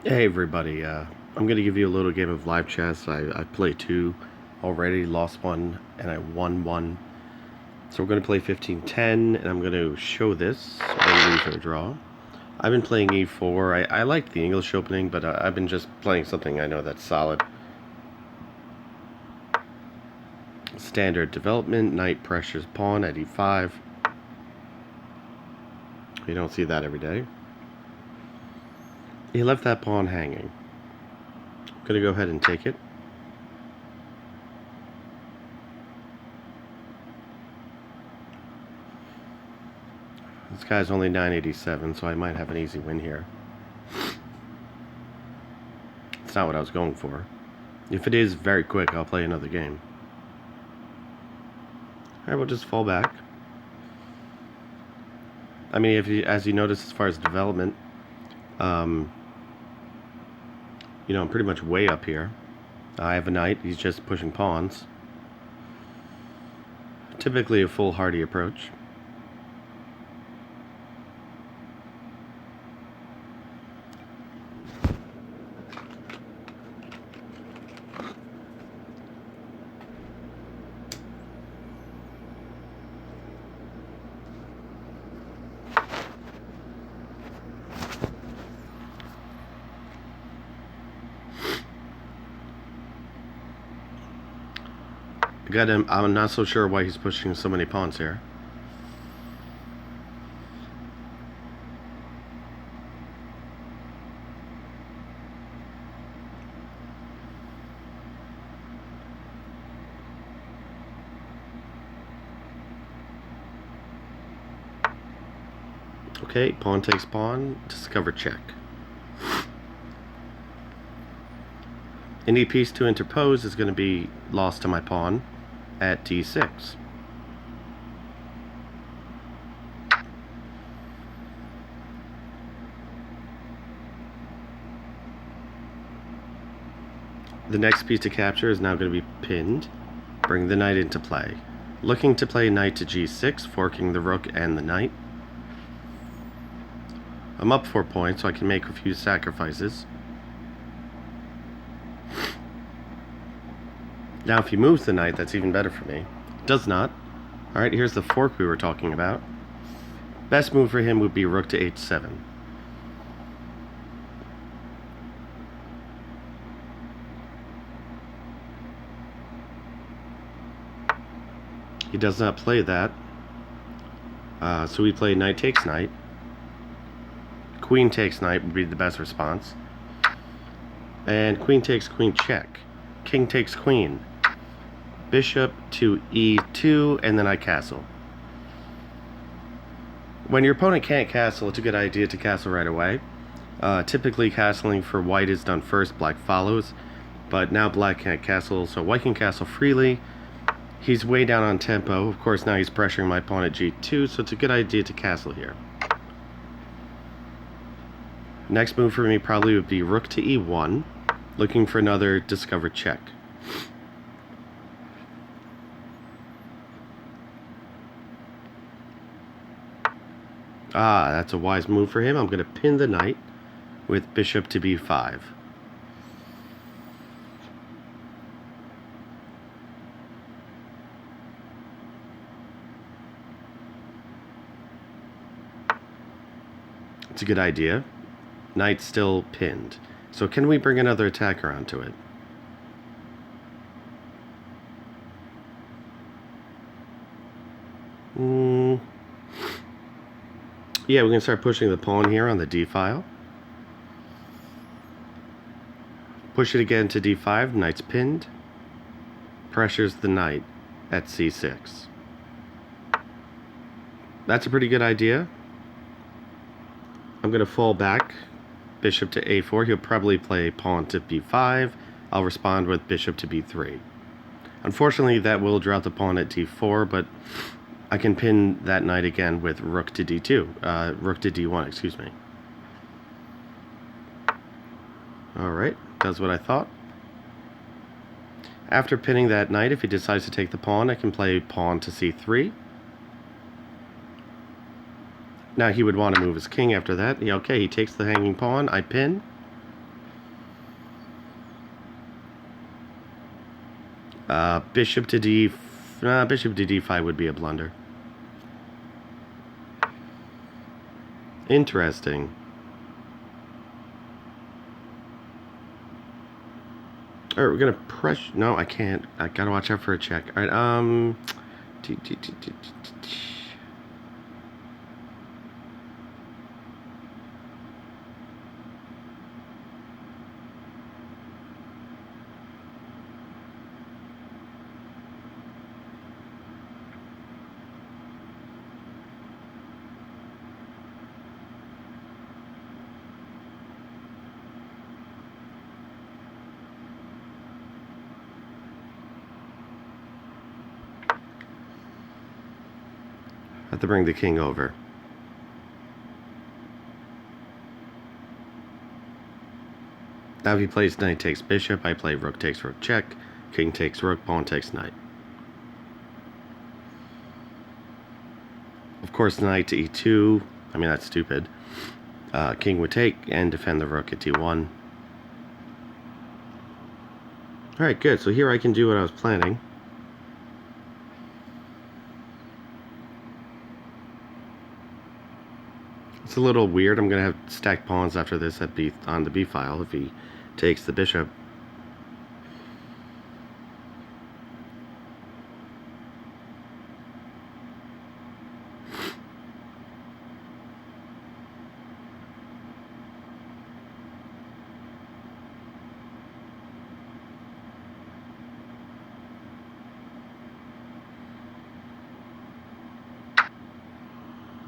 Hey everybody, I'm going to give you a little game of live chess. I played two already, lost one, and I won one. So we're going to play 15-10, and I'm going to show this, win, lose, or draw. I've been playing e4. I like the English opening, but I've been just playing something I know that's solid. Standard development, knight pressures pawn at e5. You don't see that every day. He left that pawn hanging. I'm going to go ahead and take it. This guy's only 987, so I might have an easy win here. It's not what I was going for. If it is very quick, I'll play another game. Alright, we'll just fall back. I mean, as you notice, as far as development, I'm pretty much way up here. I have a knight. He's just pushing pawns. Typically a foolhardy approach. Got him. I'm not so sure why he's pushing so many pawns here. Okay, pawn takes pawn, discover check. Any piece to interpose is going to be lost to my pawn at d6. The next piece to capture is now going to be pinned. Bring the knight into play. Looking to play knight to g6, forking the rook and the knight. I'm up 4 points, so I can make a few sacrifices. Now if he moves the knight, that's even better for me. Does not. Alright, here's the fork we were talking about. Best move for him would be rook to h7. He does not play that. So we play knight takes knight. Queen takes knight would be the best response. And queen takes queen check. King takes queen. Bishop to e2, and then I castle. When your opponent can't castle, it's a good idea to castle right away. Typically castling for white is done first, black follows. But now black can't castle, so white can castle freely. He's way down on tempo. Of course, now he's pressuring my pawn at g2, so it's a good idea to castle here. Next move for me probably would be rook to e1, looking for another discover check. That's a wise move for him. I'm going to pin the knight with bishop to b5. It's a good idea. Knight's still pinned. So can we bring another attacker onto it? Yeah, we can start pushing the pawn here on the d file. Push it again to d5, knight's pinned. Pressures the knight at c6. That's a pretty good idea. I'm going to fall back, bishop to a4. He'll probably play pawn to b5. I'll respond with bishop to b3. Unfortunately, that will drop the pawn at d4, but I can pin that knight again with rook to d2. Rook to d1, excuse me. Alright, does what I thought. After pinning that knight, if he decides to take the pawn, I can play pawn to c3. Now he would want to move his king after that. Yeah, okay, he takes the hanging pawn, I pin. Bishop to bishop to d5 would be a blunder. Interesting. Alright, we're gonna press. No, I can't. I gotta watch out for a check. Alright, I have to bring the king over. Now if he plays knight takes bishop, I play rook takes rook check, king takes rook, pawn takes knight. Of course, knight to e2. I mean, that's stupid. King would take and defend the rook at d1. Alright, good. So here I can do what I was planning. It's a little weird. I'm going to have stacked pawns after this at on the b file if he takes the bishop.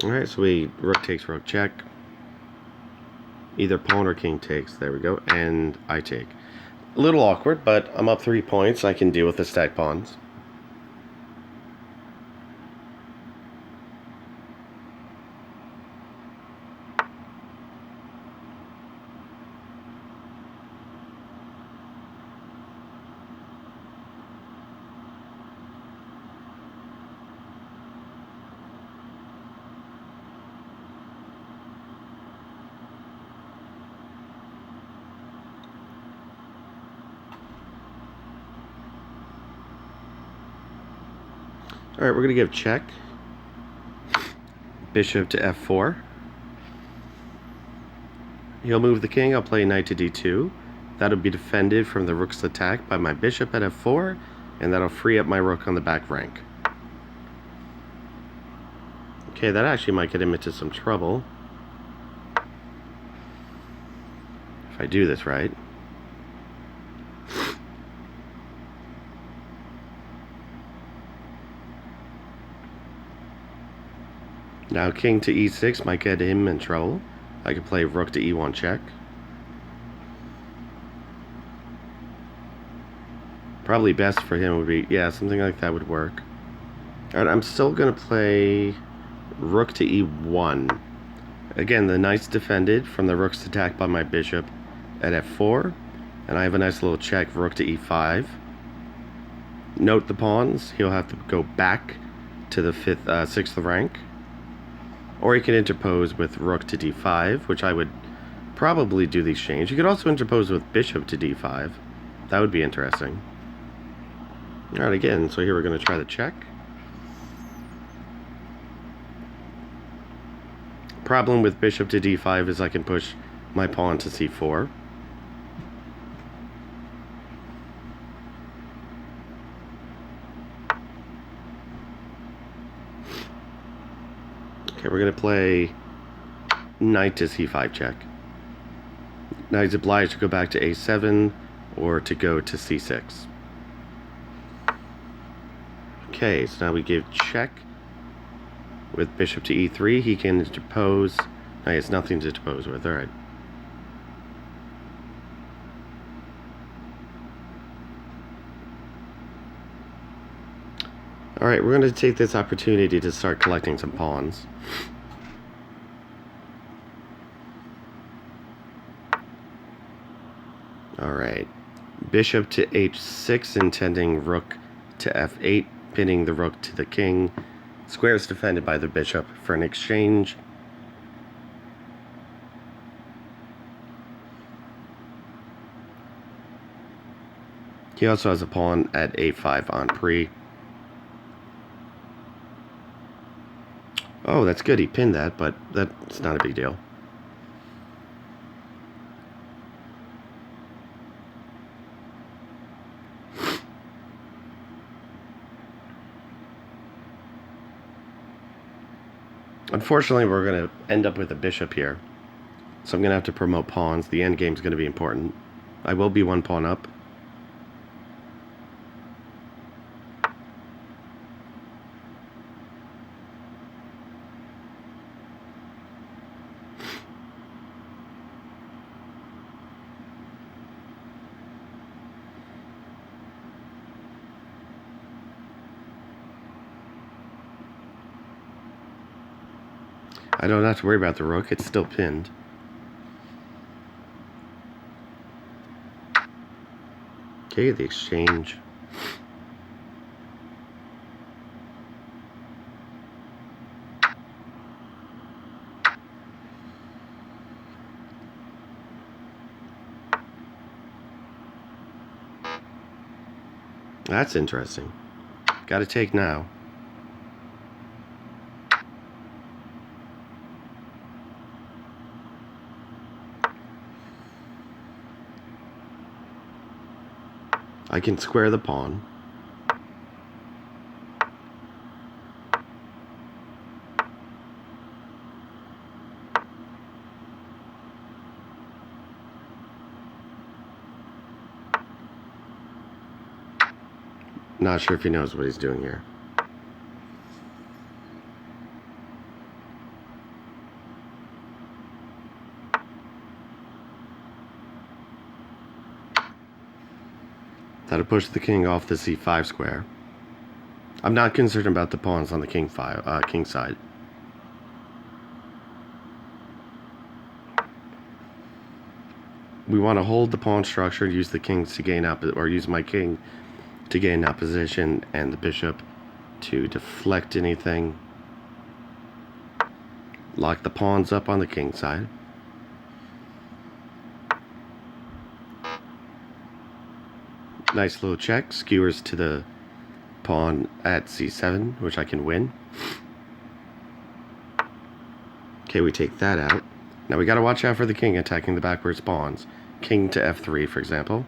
Alright, so rook takes rook check. Either pawn or king takes. There we go. And I take. A little awkward, but I'm up 3 points. I can deal with the stacked pawns. Alright, we're going to give check. Bishop to f4. He'll move the king. I'll play knight to d2. That'll be defended from the rook's attack by my bishop at f4, and that'll free up my rook on the back rank. Okay, that actually might get him into some trouble. If I do this right. Now king to e6 might get him in trouble. I could play rook to e1 check. Probably best for him would be, yeah, something like that would work. Alright, I'm still going to play rook to e1. Again, the knight's defended from the rook's attack by my bishop at f4. And I have a nice little check, rook to e5. Note the pawns. He'll have to go back to the 6th rank. Or he can interpose with rook to d5, which I would probably do the exchange. You could also interpose with bishop to d5. That would be interesting. Alright, again, so here we're going to try the check. Problem with bishop to d5 is I can push my pawn to c4. Okay, we're going to play knight to c5 check. Now he's obliged to go back to a7 or to go to c6. Okay, so now we give check with bishop to e3. He can interpose. No, he has nothing to interpose with. Alright. Alright, we're going to take this opportunity to start collecting some pawns. Alright. Bishop to h6, intending rook to f8, pinning the rook to the king. Square is defended by the bishop for an exchange. He also has a pawn at a5 on pre. Oh, that's good. He pinned that, but that's not a big deal. Unfortunately, we're going to end up with a bishop here. So I'm going to have to promote pawns. The endgame is going to be important. I will be one pawn up. I don't have to worry about the rook. It's still pinned. Okay, the exchange. That's interesting. Got to take now. I can square the pawn. Not sure if he knows what he's doing here. That'll push the king off the c5 square. I'm not concerned about the pawns on the king side. We want to hold the pawn structure and use the kings to gain up, or use my king to gain opposition, and the bishop to deflect anything. Lock the pawns up on the king side. Nice little check, skewers to the pawn at c7, which I can win. Okay, we take that out. Now we gotta watch out for the king attacking the backwards pawns. King to f3, for example.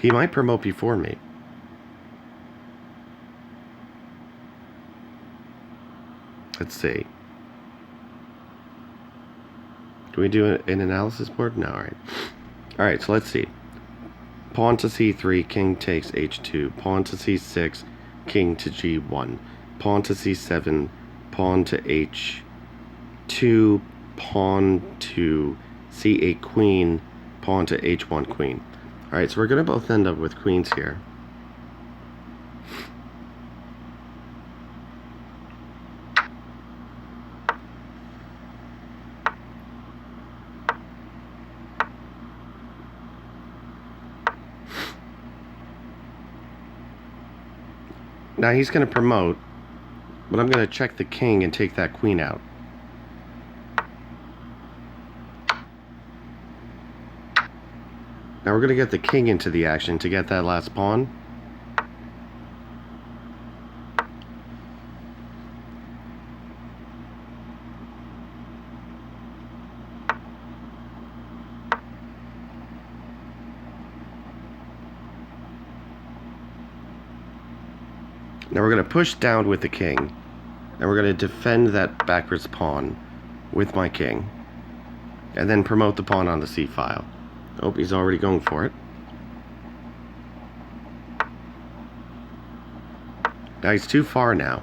He might promote before me. Let's see. Do we do an analysis board? No, alright. Alright, so let's see. Pawn to c3, king takes h2. Pawn to c6, king to g1. Pawn to c7, pawn to h2, pawn to c8 queen, pawn to h1 queen. Alright, so we're going to both end up with queens here. Now he's going to promote, but I'm going to check the king and take that queen out. Now we're going to get the king into the action to get that last pawn. Now we're going to push down with the king, and we're going to defend that backwards pawn with my king, and then promote the pawn on the c-file. Oh, he's already going for it. Now he's too far now.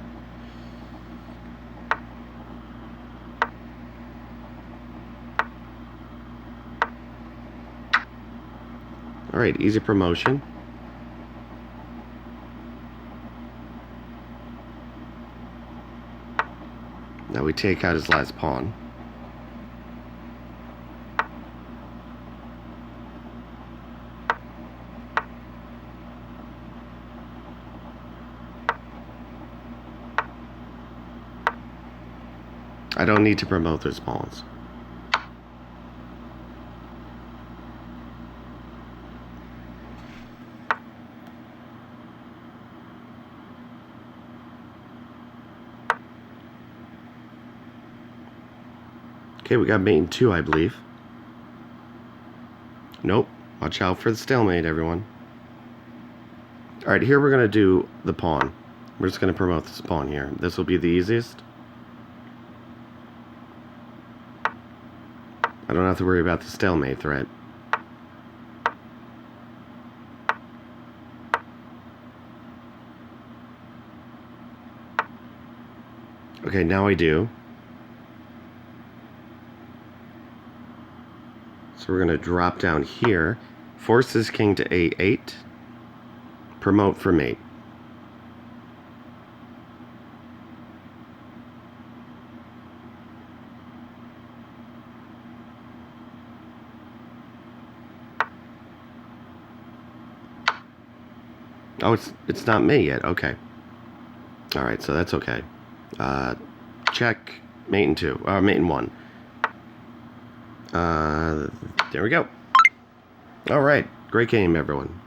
Alright, easy promotion. Now we take out his last pawn. I don't need to promote those pawns. Okay, we got mate in 2, I believe. Nope. Watch out for the stalemate, everyone. Alright, here we're going to do the pawn. We're just going to promote this pawn here. This will be the easiest. I don't have to worry about the stalemate threat. Okay, now I do. So we're going to drop down here. Force this king to a8. Promote for mate. Oh, it's not mate yet. Okay. All right, so that's okay. Check mate in 2. Mate in 1. There we go. All right. Great game, everyone.